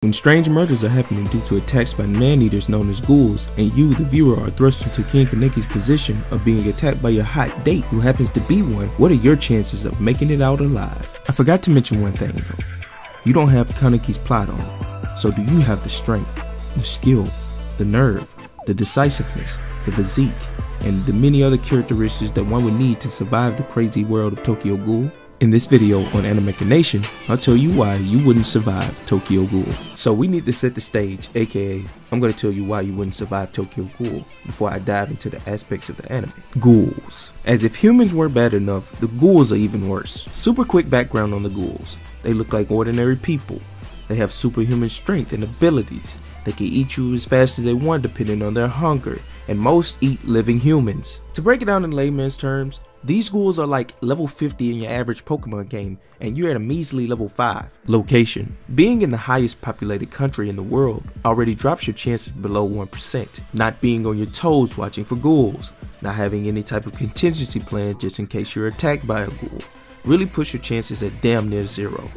When strange murders are happening due to attacks by man-eaters known as ghouls, and you, the viewer, are thrust into Ken Kaneki's position of being attacked by your hot date who happens to be one, what are your chances of making it out alive? I forgot to mention one thing though. You don't have Kaneki's plot on you. So do you have the strength, the skill, the nerve, the decisiveness, the physique, and the many other characteristics that one would need to survive the crazy world of Tokyo Ghoul? In this video on Animachination, I'll tell you why you wouldn't survive Tokyo Ghoul. So we need to set the stage, aka I'm going to tell you why you wouldn't survive Tokyo Ghoul before I dive into the aspects of the anime. Ghouls. As if humans weren't bad enough, the ghouls are even worse. Super quick background on the ghouls. They look like ordinary people. They have superhuman strength and abilities. They can eat you as fast as they want depending on their hunger, and most eat living humans. To break it down in layman's terms, these ghouls are like level 50 in your average Pokemon game, and you're at a measly level 5. Location. Being in the highest populated country in the world already drops your chances below 1%. Not being on your toes watching for ghouls. Not having any type of contingency plan just in case you're attacked by a ghoul. Really push your chances at damn near zero.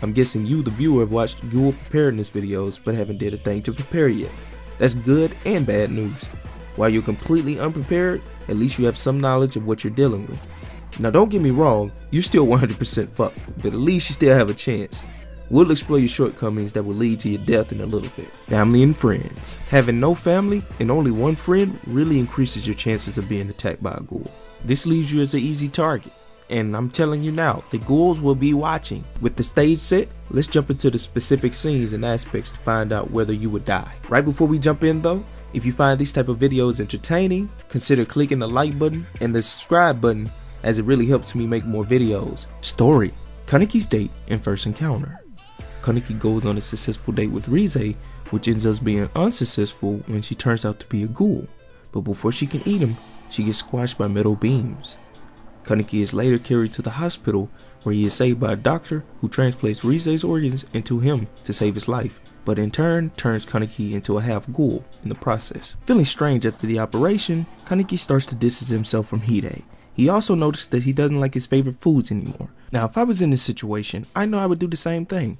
I'm guessing you the viewer have watched ghoul preparedness videos but haven't did a thing to prepare yet. That's good and bad news. While you're completely unprepared, at least you have some knowledge of what you're dealing with. Now don't get me wrong, you're still 100% fucked, but at least you still have a chance. We'll explore your shortcomings that will lead to your death in a little bit. Family and friends. Having no family and only one friend really increases your chances of being attacked by a ghoul. This leaves you as an easy target. And I'm telling you now, the ghouls will be watching. With the stage set, let's jump into the specific scenes and aspects to find out whether you would die. Right before we jump in though, if you find these type of videos entertaining, consider clicking the like button and the subscribe button, as it really helps me make more videos. Story. Kaneki's date and first encounter. Kaneki goes on a successful date with Rize, which ends up being unsuccessful when she turns out to be a ghoul. But before she can eat him, she gets squashed by metal beams. Kaneki is later carried to the hospital where he is saved by a doctor who transplants Rize's organs into him to save his life, but in turn turns Kaneki into a half ghoul in the process. Feeling strange after the operation, Kaneki starts to distance himself from Hide. He also noticed that he doesn't like his favorite foods anymore. Now if I was in this situation, I know I would do the same thing.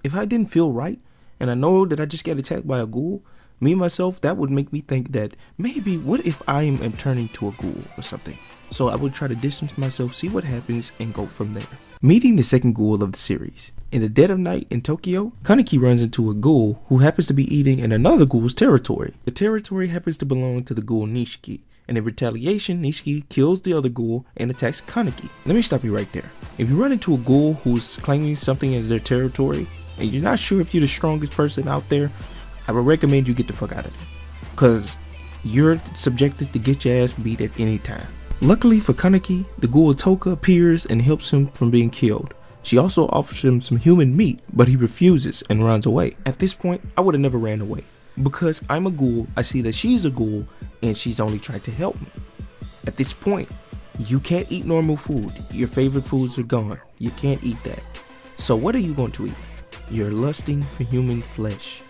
If I didn't feel right, and I know that I just got attacked by a ghoul, me myself, that would make me think that maybe what if I am turning to a ghoul or something. So I would try to distance myself, see what happens, and go from there. Meeting the second ghoul of the series. In the dead of night in Tokyo, Kaneki runs into a ghoul who happens to be eating in another ghoul's territory. The territory happens to belong to the ghoul Nishiki, and in retaliation, Nishiki kills the other ghoul and attacks Kaneki. Let me stop you right there. If you run into a ghoul who's claiming something as their territory, and you're not sure if you're the strongest person out there, I would recommend you get the fuck out of there, cause you're subjected to get your ass beat at any time. Luckily for Kaneki, the ghoul Toka appears and helps him from being killed. She also offers him some human meat, but he refuses and runs away. At this point, I would have never ran away. Because I'm a ghoul, I see that she's a ghoul, and she's only trying to help me. At this point, you can't eat normal food. Your favorite foods are gone. You can't eat that. So what are you going to eat? You're lusting for human flesh.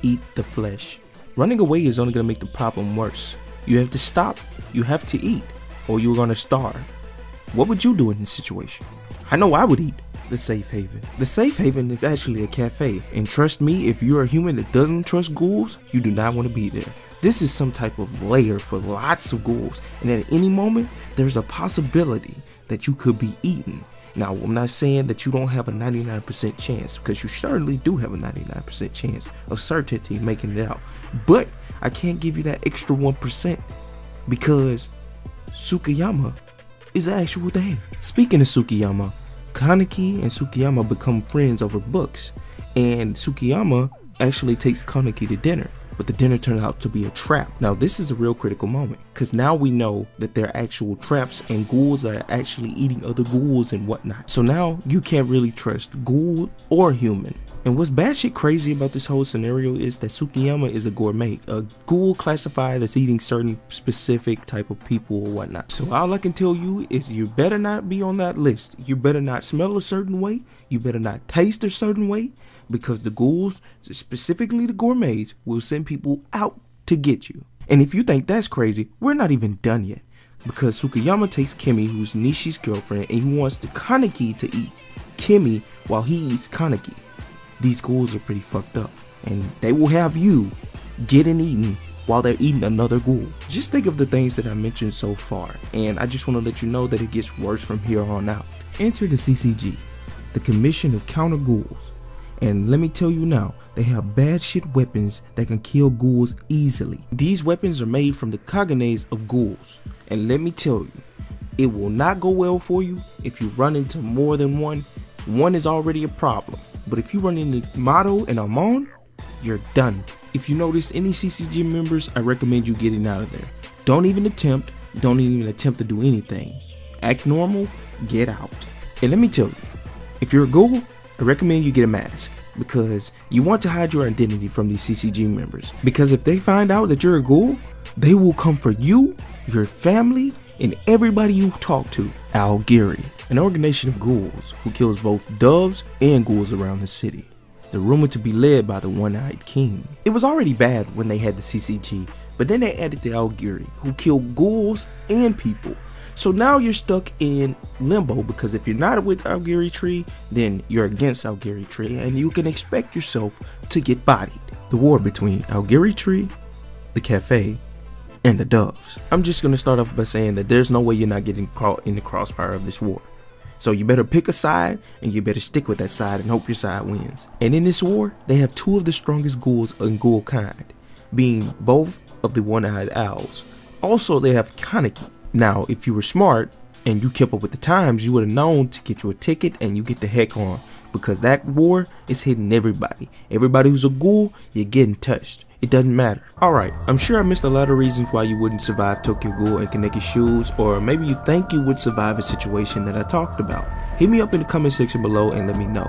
Eat the flesh. Running away is only going to make the problem worse. You have to stop. You have to eat, or you're gonna starve. What would you do in this situation? I know I would eat. The safe haven. The safe haven is actually a cafe, and trust me, if you're a human that doesn't trust ghouls, you do not want to be there. This is some type of lair for lots of ghouls, and at any moment there's a possibility that you could be eaten. Now I'm not saying that you don't have a 99% chance, because you certainly do have a 99% chance of certainty making it out, but I can't give you that extra 1% because Tsukiyama is an actual thing. Speaking of Tsukiyama, Kaneki and Tsukiyama become friends over books, and Tsukiyama actually takes Kaneki to dinner, but the dinner turned out to be a trap. Now this is a real critical moment, because now we know that they're actual traps and ghouls are actually eating other ghouls and whatnot. So now you can't really trust ghoul or human. And what's batshit crazy about this whole scenario is that Tsukiyama is a gourmet, a ghoul classified as eating certain specific type of people or whatnot. So all I can tell you is you better not be on that list. You better not smell a certain way. You better not taste a certain way, because the ghouls, specifically the gourmets, will send people out to get you. And if you think that's crazy, we're not even done yet, because Tsukiyama takes Kimi, who's Nishi's girlfriend, and he wants the Kaneki to eat Kimi while he eats Kaneki. these ghouls are pretty fucked up, and they will have you getting eaten while they're eating another ghoul. Just think of the things that I mentioned so far, and I just want to let you know that it gets worse from here on out. Enter the CCG, the Commission of Counter Ghouls, and let me tell you now, they have bad shit weapons that can kill ghouls easily. These weapons are made from the cognate of ghouls, and let me tell you, it will not go well for you if you run into more than one. One is already a problem, but if you run into Motto and Amon, you're done. If you notice any CCG members, I recommend you getting out of there. Don't even attempt to do anything. Act normal, get out. And let me tell you, if you're a ghoul, I recommend you get a mask, because you want to hide your identity from these CCG members. Because if they find out that you're a ghoul, they will come for you, your family, and everybody you talk to. Algiri, an organization of ghouls who kills both doves and ghouls around the city. They're rumored to be led by the one-eyed king. It was already bad when they had the CCG, but then they added the Algiri, who kill ghouls and people. So now you're stuck in limbo, because if you're not with Algiri tree, then you're against Algiri tree, and you can expect yourself to get bodied. The war between Algiri tree, the cafe, and the doves. I'm just gonna start off by saying that there's no way you're not getting caught in the crossfire of this war. So you better pick a side, and you better stick with that side and hope your side wins. And in this war, they have two of the strongest ghouls in ghoul kind, being both of the one-eyed owls. Also, they have Kaneki. Now, if you were smart and you kept up with the times, you would have known to get you a ticket and you get the heck on, because that war is hitting everybody. Everybody who's a ghoul, you're getting touched. It doesn't matter. Alright, I'm sure I missed a lot of reasons why you wouldn't survive Tokyo Ghoul and Kaneki's shoes, or maybe you think you would survive a situation that I talked about. Hit me up in the comment section below and let me know.